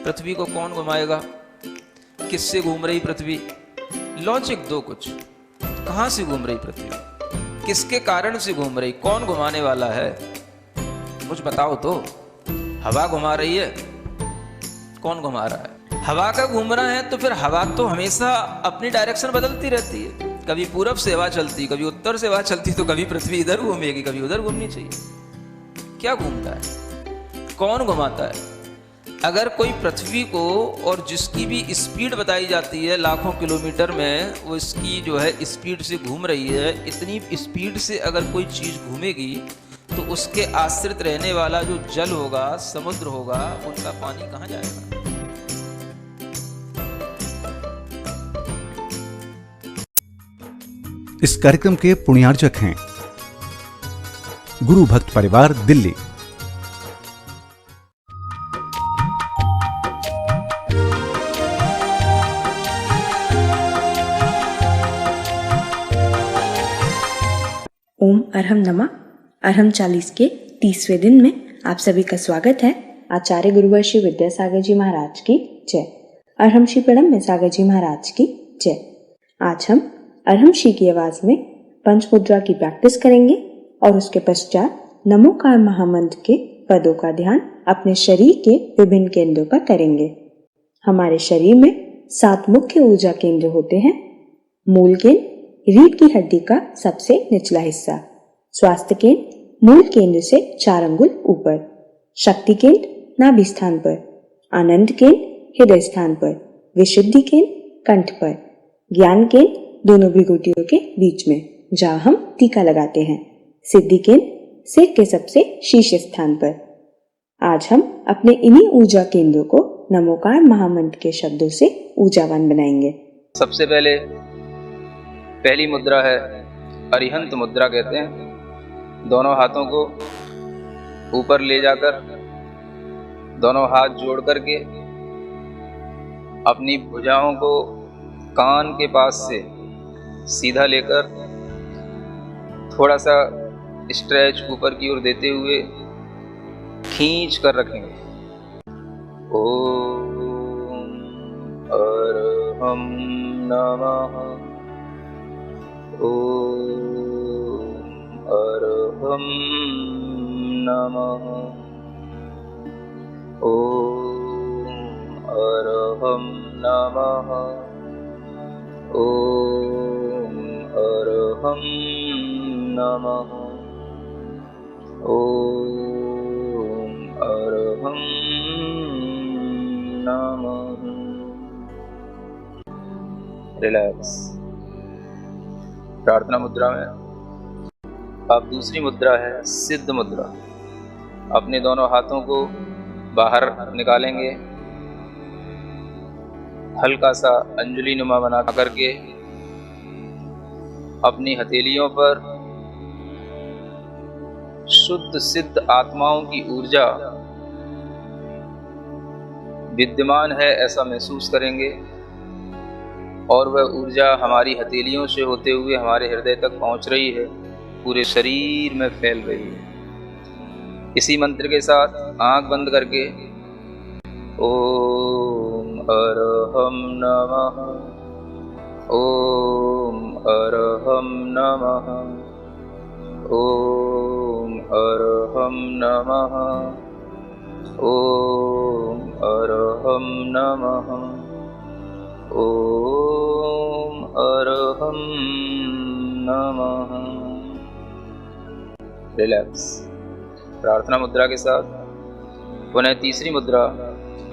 पृथ्वी को कौन घुमाएगा? किससे घूम रही पृथ्वी? लॉजिक दो कुछ। कहां से घूम रही पृथ्वी? किसके कारण से घूम रही? कौन घुमाने वाला है? कुछ बताओ तो। हवा घुमा रही है? कौन घुमा रहा है? हवा का घूमना है तो फिर हवा तो हमेशा अपनी डायरेक्शन बदलती रहती है। कभी पूरब से हवा चलती, कभी उत्तर से हवा चलती, तो कभी पृथ्वी इधर घूमेगी, कभी उधर घूमनी चाहिए। क्या घूमता है? कौन घुमाता है? अगर कोई पृथ्वी को, और जिसकी भी स्पीड बताई जाती है लाखों किलोमीटर में, वो इसकी जो है स्पीड से घूम रही है, इतनी स्पीड से अगर कोई चीज़ घूमेगी तो उसके आश्रित रहने वाला जो जल होगा, समुद्र होगा, उनका पानी कहाँ जाएगा? इस कार्यक्रम के पुण्यार्जक हैं गुरु भक्त परिवार, दिल्ली। ओम अरहम नमः। अरहम 40 के 30वें दिन में आप सभी का स्वागत है। आचार्य गुरुवर्षी विद्यासागर जी महाराज की जय। अरहम श्री प्रणम में सागर जी महाराज की जय। आज हम अरहम श्री की आवाज में पंच मुद्रा की प्रैक्टिस करेंगे और उसके पश्चात नमोकार महामंत्र के पदों का ध्यान अपने शरीर के विभिन्न केंद्रों पर करेंगे। हमारे शरीर में 7 मुख्य ऊर्जा केंद्र होते हैं। मूल केंद्र रीढ़ की हड्डी का सबसे निचला हिस्सा, स्वास्थ्य केंद्र मूल केंद्र से 4 अंगुल ऊपर, शक्ति केंद्र नाभि स्थान पर, आनंद केंद्र हृदय स्थान पर, विशुद्धि केंद्र कंठ पर, ज्ञान केंद्र दोनों भृगुटियों के बीच में जहाँ हम टीका लगाते हैं, सिद्धि केंद्र सिर के सबसे शीर्ष स्थान पर। आज हम अपने इन्हीं ऊर्जा केंद्रों को नमोकार महामंत्र के शब्दों से ऊर्जावान बनाएंगे। सबसे पहली मुद्रा है अरिहंत मुद्रा कहते हैं। दोनों हाथों को ऊपर ले जाकर, दोनों हाथ जोड़ करके अपनी भुजाओं को कान के पास से सीधा लेकर थोड़ा सा स्ट्रेच ऊपर की ओर देते हुए खींच कर रखेंगे। ओम अरहम नमः। ओम अरहम नमः। ओम अरहम नमः। ओम अरहम नमः। ओम अरहम नमः। रिलैक्स। प्रार्थना मुद्रा में अब दूसरी मुद्रा है सिद्ध मुद्रा। अपने दोनों हाथों को बाहर निकालेंगे, हल्का सा अंजलि नुमा बना करके अपनी हथेलियों पर शुद्ध सिद्ध आत्माओं की ऊर्जा विद्यमान है ऐसा महसूस करेंगे, और वह ऊर्जा हमारी हथेलियों से होते हुए हमारे हृदय तक पहुंच रही है, पूरे शरीर में फैल रही है। इसी मंत्र के साथ आंख बंद करके ओम अरहम नमः। ओम अरहम नमः। ओम अरहम नमः। ओम अरहम नमः। ओम अरहम नमः। रिलैक्स। प्रार्थना मुद्रा के साथ पुनः तीसरी मुद्रा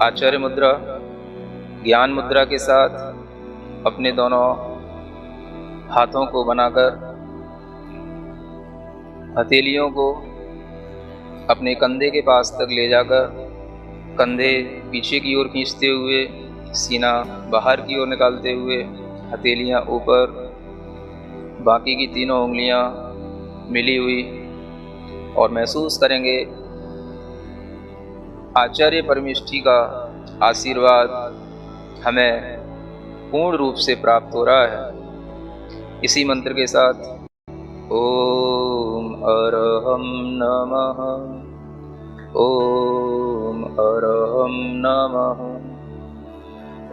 आचार्य मुद्रा ज्ञान मुद्रा के साथ अपने दोनों हाथों को बनाकर हथेलियों को अपने कंधे के पास तक ले जाकर कंधे पीछे की ओर खींचते हुए, सीना बाहर की ओर निकालते हुए, हथेलियां ऊपर, बाकी की तीनों उंगलियां मिली हुई, और महसूस करेंगे आचार्य परमेष्ठी का आशीर्वाद हमें पूर्ण रूप से प्राप्त हो रहा है। इसी मंत्र के साथ ओम अरहम नमः। ॐ अरहं नमः।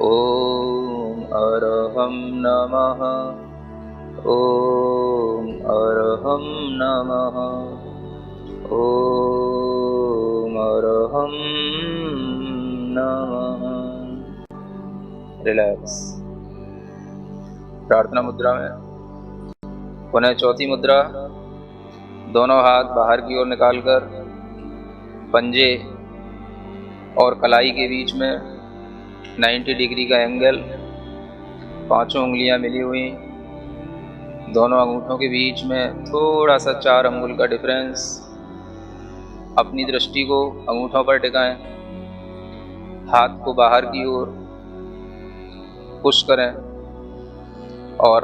ॐ अरहं नमः। ॐ अरहं नमः। ॐ अरहं नमः। रिलैक्स। प्रार्थना मुद्रा में पुनः चौथी मुद्रा, दोनों हाथ बाहर की ओर निकालकर पंजे और कलाई के बीच में 90 डिग्री का एंगल, पांचों उंगलियां मिली हुई, दोनों अंगूठों के बीच में थोड़ा सा 4 अंगुल का डिफरेंस। अपनी दृष्टि को अंगूठों पर टिकाएं, हाथ को बाहर की ओर पुश करें और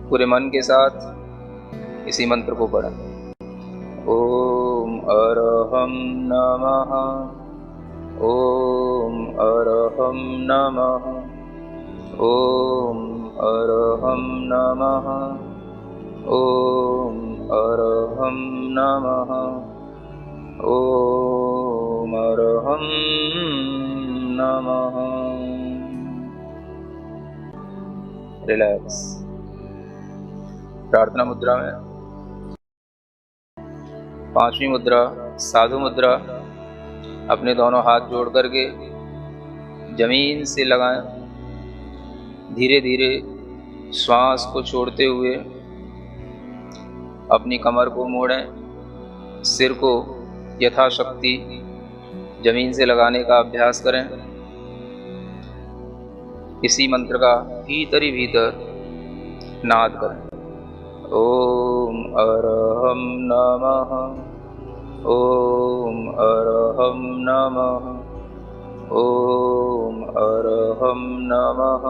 पूरे मन के साथ इसी मंत्र को पढ़ें। ॐ अरहं नमः। ॐ अरहं नमः। ॐ अरहं नमः। ॐ अरहं नमः। ॐ अरहं नमः। रिलैक्स। प्रार्थना मुद्रा में पांचवी मुद्रा, साधु मुद्रा, अपने दोनों हाथ जोड़ करके जमीन से लगाएं। धीरे धीरे श्वास को छोड़ते हुए अपनी कमर को मोड़ें, सिर को यथाशक्ति जमीन से लगाने का अभ्यास करें। इसी मंत्र का भीतर ही भीतर नाद करें। ॐ अरहं नमः। ॐ अरहं नमः। ॐ अरहं नमः।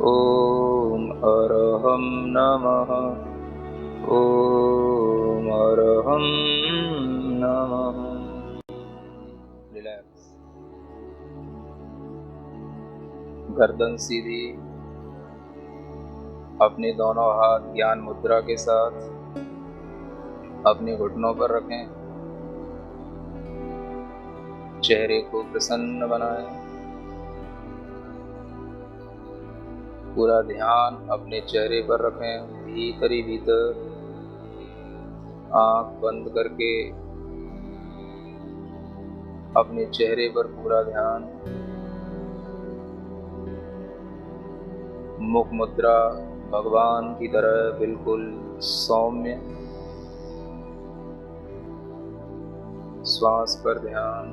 ॐ अरहं नमः। ॐ अरहं नमः। रिलैक्स। गर्दन सीधी, अपने दोनों हाथ ज्ञान मुद्रा के साथ अपने घुटनों पर रखें। चेहरे को प्रसन्न बनाएं। पूरा ध्यान अपने चेहरे पर रखें, भीतर ही भीतर आंख बंद करके अपने चेहरे पर पूरा ध्यान। मुख मुद्रा भगवान की तरह बिल्कुल सौम्य। श्वास पर ध्यान।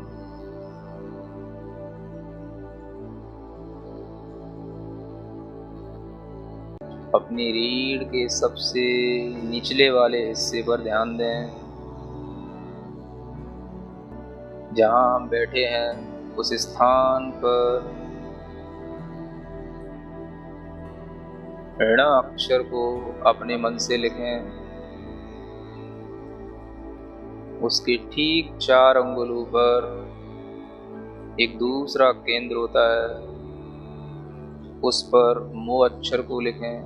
अपनी रीढ़ के सबसे निचले वाले हिस्से पर ध्यान दें। जहां हम बैठे हैं उस स्थान पर ऋण अक्षर को अपने मन से लिखें। उसके ठीक 4 अंगुलों पर एक दूसरा केंद्र होता है, उस पर मो अक्षर को लिखें।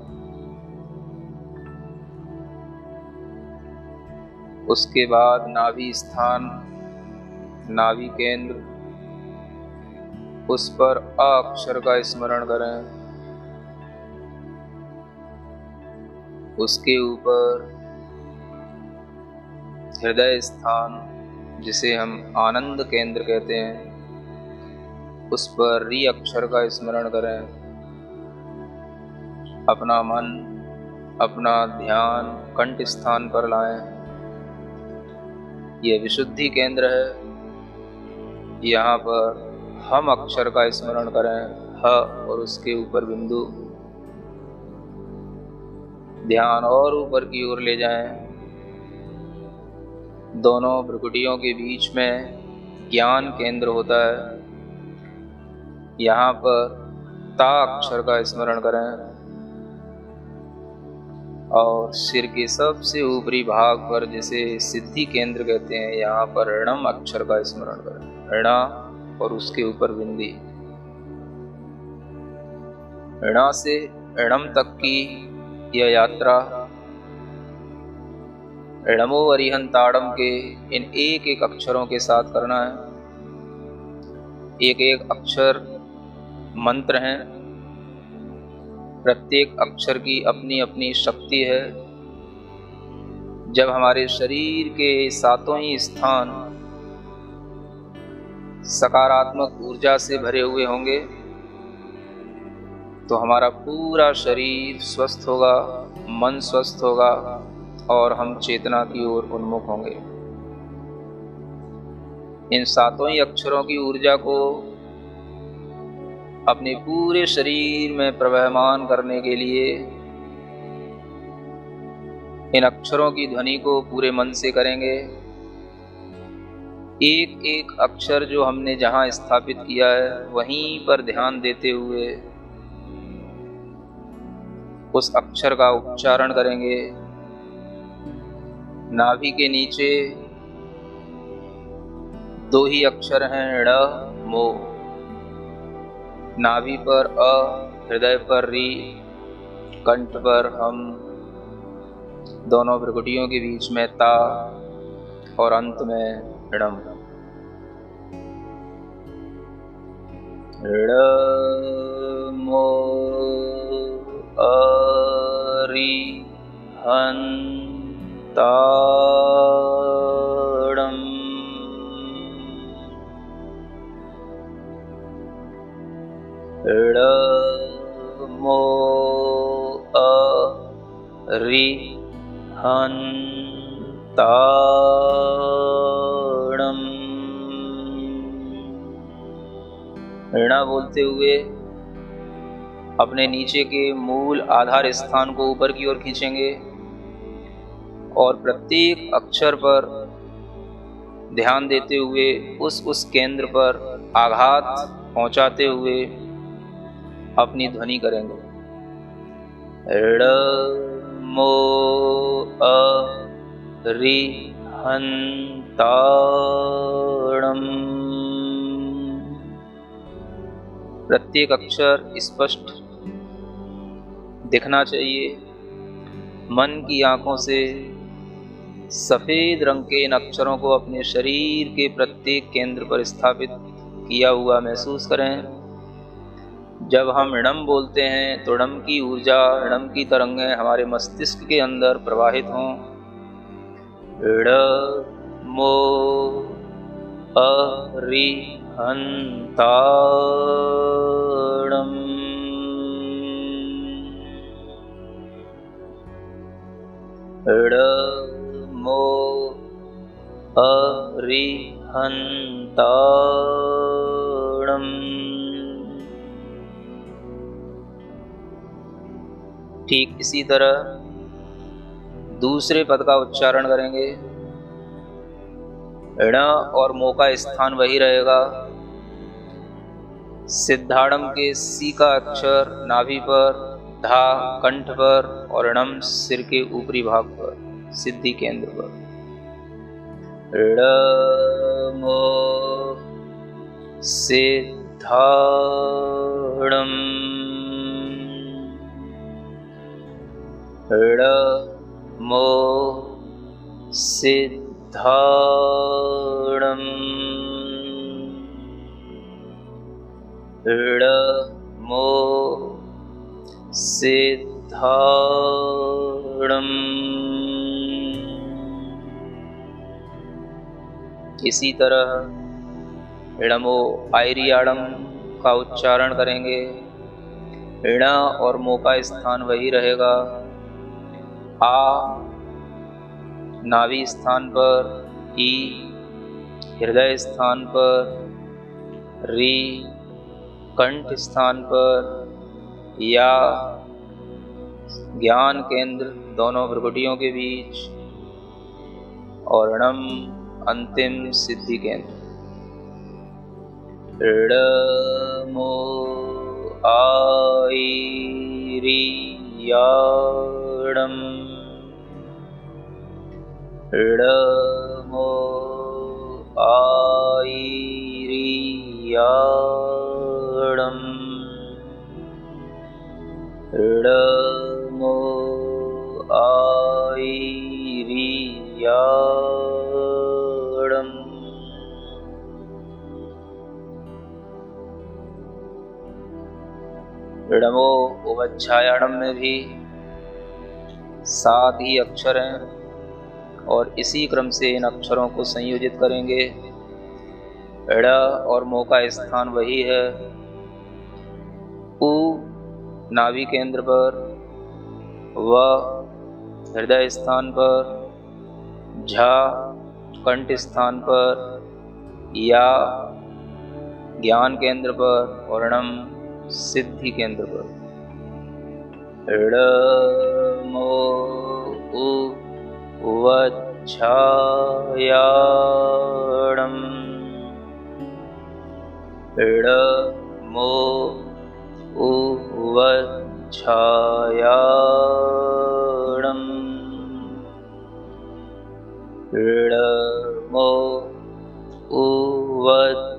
उसके बाद नाभि स्थान, नाभि केंद्र, उस पर अ अक्षर का स्मरण करें। उसके ऊपर हृदय स्थान, जिसे हम आनंद केंद्र कहते हैं, उस पर री अक्षर का स्मरण करें। अपना मन, अपना ध्यान कंठ स्थान पर लाएं। यह विशुद्धि केंद्र है। यहाँ पर हम अक्षर का स्मरण करें, ह और उसके ऊपर बिंदु। ध्यान और ऊपर की ओर ले जाएं। दोनों भ्रुकुटियों के बीच में ज्ञान केंद्र होता है। यहाँ पर ता अक्षर का स्मरण करें और सिर के सबसे ऊपरी भाग पर, जिसे सिद्धि केंद्र कहते हैं, यहाँ पर ऋणम अक्षर का स्मरण करें। ऋणा और उसके ऊपर बिंदी। ऋणा से ऋणम तक की यह यात्रा णमो अरिहंताड़म के इन एक एक अक्षरों के साथ करना है। एक एक अक्षर मंत्र हैं, प्रत्येक अक्षर की अपनी अपनी शक्ति है। जब हमारे शरीर के सातों ही स्थान सकारात्मक ऊर्जा से भरे हुए होंगे तो हमारा पूरा शरीर स्वस्थ होगा, मन स्वस्थ होगा और हम चेतना की ओर उन्मुख होंगे। इन सातों ही अक्षरों की ऊर्जा को अपने पूरे शरीर में प्रवहमान करने के लिए इन अक्षरों की ध्वनि को पूरे मन से करेंगे। एक एक अक्षर जो हमने जहां स्थापित किया है वहीं पर ध्यान देते हुए उस अक्षर का उच्चारण करेंगे। नाभि के नीचे दो ही अक्षर हैं, ण मो। नाभि पर अ, हृदय पर री, कंठ पर हम, दोनों भ्रुकुटियों के बीच में ता और अंत में णम। णमो अरिहंताड़म। णमो अरिहंताड़म। ऋणा बोलते हुए अपने नीचे के मूल आधार स्थान को ऊपर की ओर खींचेंगे और प्रत्येक अक्षर पर ध्यान देते हुए उस केंद्र पर आघात पहुंचाते हुए अपनी ध्वनि करेंगे। णमो अरिहंताड़म। प्रत्येक अक्षर स्पष्ट दिखना चाहिए। मन की आंखों से सफेद रंग के इन अक्षरों को अपने शरीर के प्रत्येक केंद्र पर स्थापित किया हुआ महसूस करें। जब हम णम बोलते हैं तो णम की ऊर्जा, णम की तरंगें हमारे मस्तिष्क के अंदर प्रवाहित हों। णमो अरिहंताड़म। णमो अरिहंताड़म। ठीक इसी तरह दूसरे पद का उच्चारण करेंगे। ण और मो का स्थान वही रहेगा। सिद्धाड़म के सी का अक्षर नाभि पर, धा कंठ पर और णम सिर के ऊपरी भाग पर, सिद्धि केंद्र पर। णमो सिद्धाड़म। णमो सिद्धाड़म। णमो सिद्धाड़म। इसी तरह णमो आयरियाड़म का उच्चारण करेंगे। ण और मो का स्थान वही रहेगा। आ नाभि स्थान पर, ई हृदय स्थान पर, री कंठ स्थान पर, या ज्ञान केंद्र दोनों भ्रुकुटियों के बीच और णम अंतिम सिद्धि केंद्र। णमो आयरियाड़म। णमो आयरियाड़म। णमो आयरियाड़म। इडमो उवच्छायाणम में भी 7 ही अक्षर हैं और इसी क्रम से इन अक्षरों को संयोजित करेंगे। इड और मो का स्थान वही है। उ नाभि केंद्र पर, व हृदय स्थान पर, झा कंठ स्थान पर, या ज्ञान केंद्र पर और णम सिद्धि केंद्र पर। इड मो उ वच्छायाणम, इड मो उ वच्छायाणम, इड मो उ वच्छायाणम।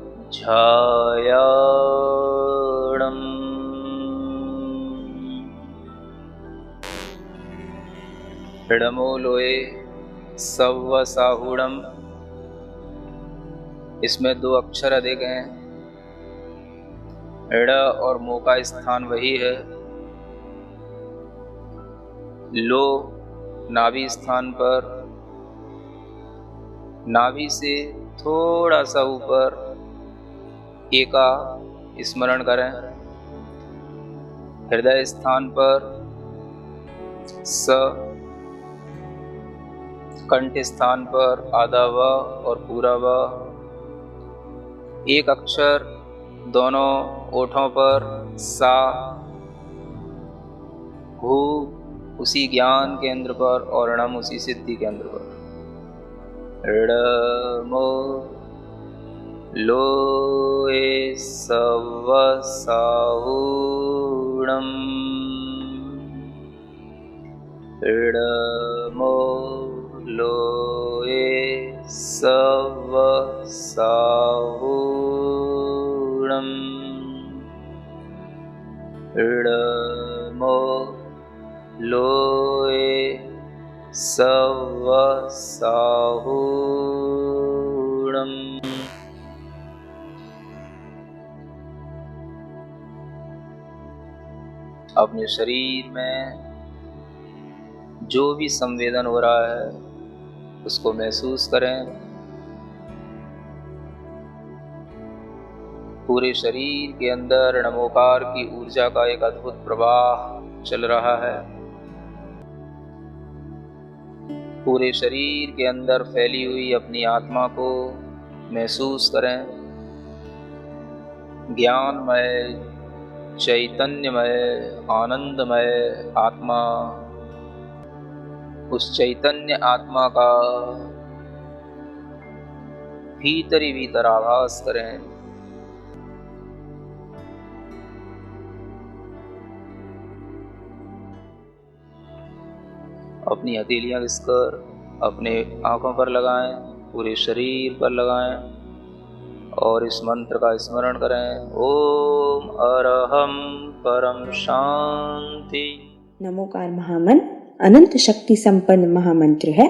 इडमो लोए सव्व साहुड़म, इसमें 2 अक्षर अधिक हैं। इड और मो का स्थान वही है। लो नाभि स्थान पर, नाभि से थोड़ा सा ऊपर एका स्मरण करें। हृदय स्थान पर स, कंठ स्थान पर आधा व और पूरा व। एक अक्षर दोनों ओठों पर सा, भू उसी ज्ञान केंद्र पर और णम उसी सिद्धि केंद्र पर। इडमो लोए सव्व साहुड़म, इडमो लोए सव्व साहुड़म, इडमो लोए सव्व साहुड़म। अपने शरीर में जो भी संवेदन हो रहा है उसको महसूस करें। पूरे शरीर के अंदर नमोकार की ऊर्जा का एक अद्भुत प्रवाह चल रहा है। पूरे शरीर के अंदर फैली हुई अपनी आत्मा को महसूस करें। ज्ञानमय, चैतन्यमय, आनंदमय आत्मा, उस चैतन्य आत्मा का भीतर ही भीतर आभास करें। अपनी हथेलियां घिसकर अपने आंखों पर लगाएं, पूरे शरीर पर लगाएं और इस मंत्र का स्मरण करें। ओम अरहम परम शांति। नमोकार महामंत्र अनंत शक्ति संपन्न महामंत्र है।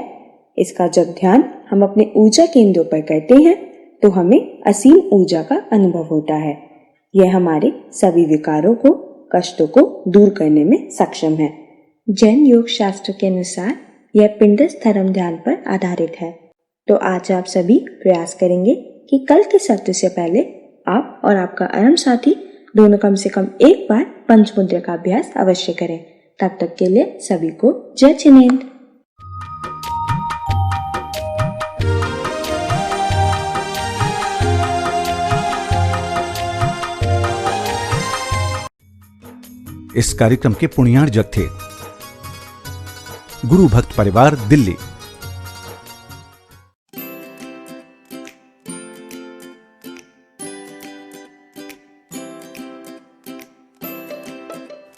इसका जब ध्यान हम अपने ऊर्जा केंद्रों पर करते हैं तो हमें असीम ऊर्जा का अनुभव होता है। यह हमारे सभी विकारों को, कष्टों को दूर करने में सक्षम है। जैन योग शास्त्र के अनुसार यह पिंडस्थ धर्म ध्यान पर आधारित है। तो आज आप सभी प्रयास करेंगे कि कल के सत्र से पहले आप और आपका अरम साथी दोनों कम से कम एक बार पंचमुद्रा का अभ्यास अवश्य करें। तब तक के लिए सभी को जय जिनेन्द्र। इस कार्यक्रम के पुण्यार्जक थे गुरु भक्त परिवार, दिल्ली।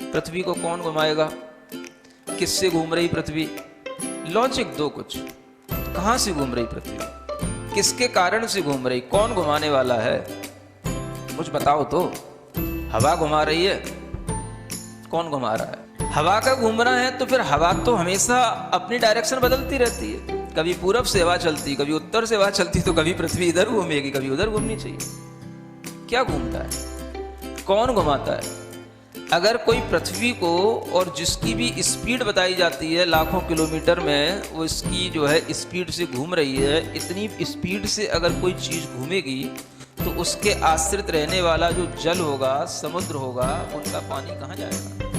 पृथ्वी को कौन घुमाएगा? किससे घूम रही पृथ्वी? लॉजिक दो कुछ। कहां से घूम रही पृथ्वी? किसके कारण से घूम रही? कौन घुमाने वाला है? कुछ बताओ तो। हवा घुमा रही है? कौन घुमा रहा है? हवा का घूमना है तो फिर हवा तो हमेशा अपनी डायरेक्शन बदलती रहती है। कभी पूरब से हवा चलती, कभी उत्तर से हवा चलती, तो कभी पृथ्वी इधर घूमेगी, कभी उधर घूमनी चाहिए। क्या घूमता है? कौन घुमाता है? अगर कोई पृथ्वी को, और जिसकी भी स्पीड बताई जाती है लाखों किलोमीटर में, वो इसकी जो है स्पीड से घूम रही है, इतनी स्पीड से अगर कोई चीज़ घूमेगी तो उसके आश्रित रहने वाला जो जल होगा, समुद्र होगा, उनका पानी कहाँ जाएगा?